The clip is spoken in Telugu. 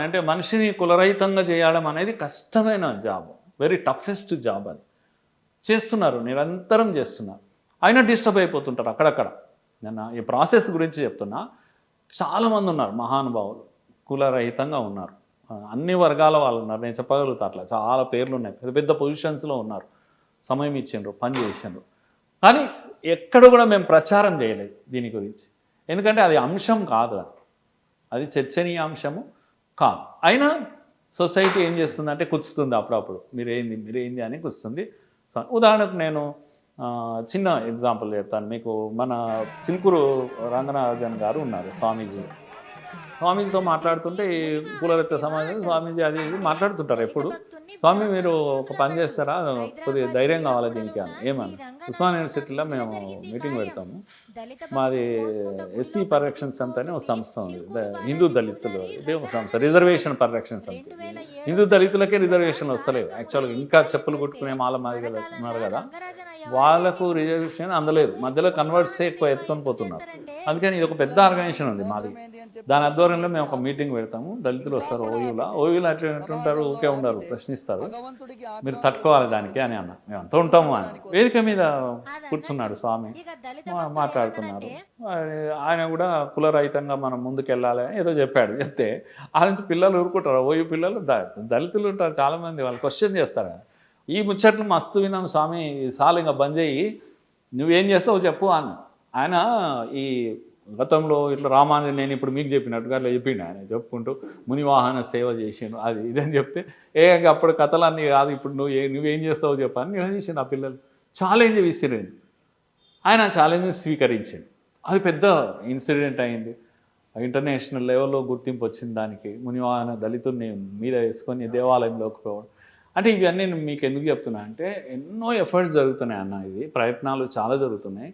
అంటే మనిషిని కులరహితంగా చేయడం అనేది కష్టమైన జాబ్. వెరీ టఫెస్ట్ జాబ్ అది. చేస్తున్నారు. నిరంతరం చేస్తున్నారు. అయినా డిస్టర్బ్ అయిపోతుంటారు అక్కడక్కడ. నేను ఈ ప్రాసెస్ గురించి చెప్తున్నా. చాలామందున్నారు మహానుభావులు. కులరహితంగా ఉన్నారు. అన్ని వర్గాల వాళ్ళున్నారు. నేను చెప్పగలుగుతా అట్లా. చాలా పేర్లున్నాయి. పెద్ద పెద్ద పొజిషన్స్‌లో ఉన్నారు. సమయం ఇచ్చిండ్రు. పని చేసిండ్రు. కానీ ఎక్కడ కూడా మేము ప్రచారం చేయలేదు దీని గురించి. ఎందుకంటే అది అంశం కాదు అది. అది చర్చనీయాంశము కాదు. అయినా సొసైటీ ఏం చేస్తుందంటే కుచ్చుతుంది అప్పుడప్పుడు. మీరేంది అని కుచ్చుతుంది. ఉదాహరణకు నేను చిన్న ఎగ్జాంపుల్ చెప్తాను మీకు. మన చిలుకూరు రంగనాథన్ గారు ఉన్నారు స్వామీజీ. స్వామీజీతో మాట్లాడుతుంటే ఈ కులరహిత సమాజం స్వామీజీ అది ఇది మాట్లాడుతుంటారు ఎప్పుడు. స్వామి మీరు ఒక పని చేస్తారా? కొద్దిగా ధైర్యం కావాలి దీనికి అని. ఏమని? ఉస్మాన్ యూనివర్సిటీలో మేము మీటింగ్ పెడతాము. మాది ఎస్సీ పరిరక్షణ సమితి అని ఒక సంస్థ ఉంది. హిందూ దళితులు ఇదే ఒక సంస్థ. రిజర్వేషన్ పరిరక్షణ సమితి. హిందూ దళితులకే రిజర్వేషన్లు వస్తలేవు. యాక్చువల్గా ఇంకా చెప్పులు కుట్టుకునే మాల మాదిగలు ఉన్నారు కదా, వాళ్ళకు రిజర్వేషన్ అందలేదు. మధ్యలో కన్వర్ట్సే ఎక్కువ ఎత్తుకొని పోతున్నారు. అందుకని ఇది ఒక పెద్ద ఆర్గనైజేషన్ ఉంది మాది. దాని ఆధ్వర్యంలో మేము ఒక మీటింగ్ పెడతాము. దళితులు వస్తారు ఓయూలో అట్లా ఎట్లుంటారు, ఊకే ఉండరు, ప్రశ్నిస్తారు. మీరు తట్టుకోవాలి దానికి అని అన్న. మేము అంతా ఉంటాము అని. వేదిక మీద కూర్చున్నాడు స్వామి, మాట్లాడుతున్నారు. ఆయన కూడా కులరహితంగా మనం ముందుకెళ్ళాలి ఏదో చెప్పాడు. చెప్తే ఆ నుంచి పిల్లలు ఊరుకుంటారు. ఓయూ పిల్లలు దళితులు ఉంటారు చాలామంది, వాళ్ళు క్వశ్చన్ చేస్తారు. ఈ ముచ్చట్లు మస్తు విన్నాం స్వామి, సాలు ఇంకా బంద్ చేయి, నువ్వేం చేస్తావు చెప్పు అన్న. ఆయన ఈ గతంలో ఇట్లా రామాంజనేయుని ఇప్పుడు మీకు చెప్పినట్టుగా అట్లా చెప్పిండు. ఆయన చెప్పుకుంటూ మునివాహన సేవ చేసిండు అది ఇదని చెప్తే అప్పుడు కథలన్నీ కాదు, ఇప్పుడు నువ్వేం చేస్తావు చెప్పని నిలదీసిండు. ఆ పిల్లలు ఛాలెంజ్ విసిరిండు. ఆయన ఛాలెంజ్ స్వీకరించిండు. అది పెద్ద ఇన్సిడెంట్ అయింది. ఇంటర్నేషనల్ లెవెల్లో గుర్తింపు వచ్చింది దానికి. మునివాహన దళితుడిని మీద వేసుకొని దేవాలయంలోకి పోవడం అంటే ఇవన్నీ మీకు ఎందుకు చెప్తున్నా అంటే ఎన్నో ఎఫర్ట్స్ జరుగుతున్నాయి అన్న. ఇది ప్రయత్నాలు చాలా జరుగుతున్నాయి.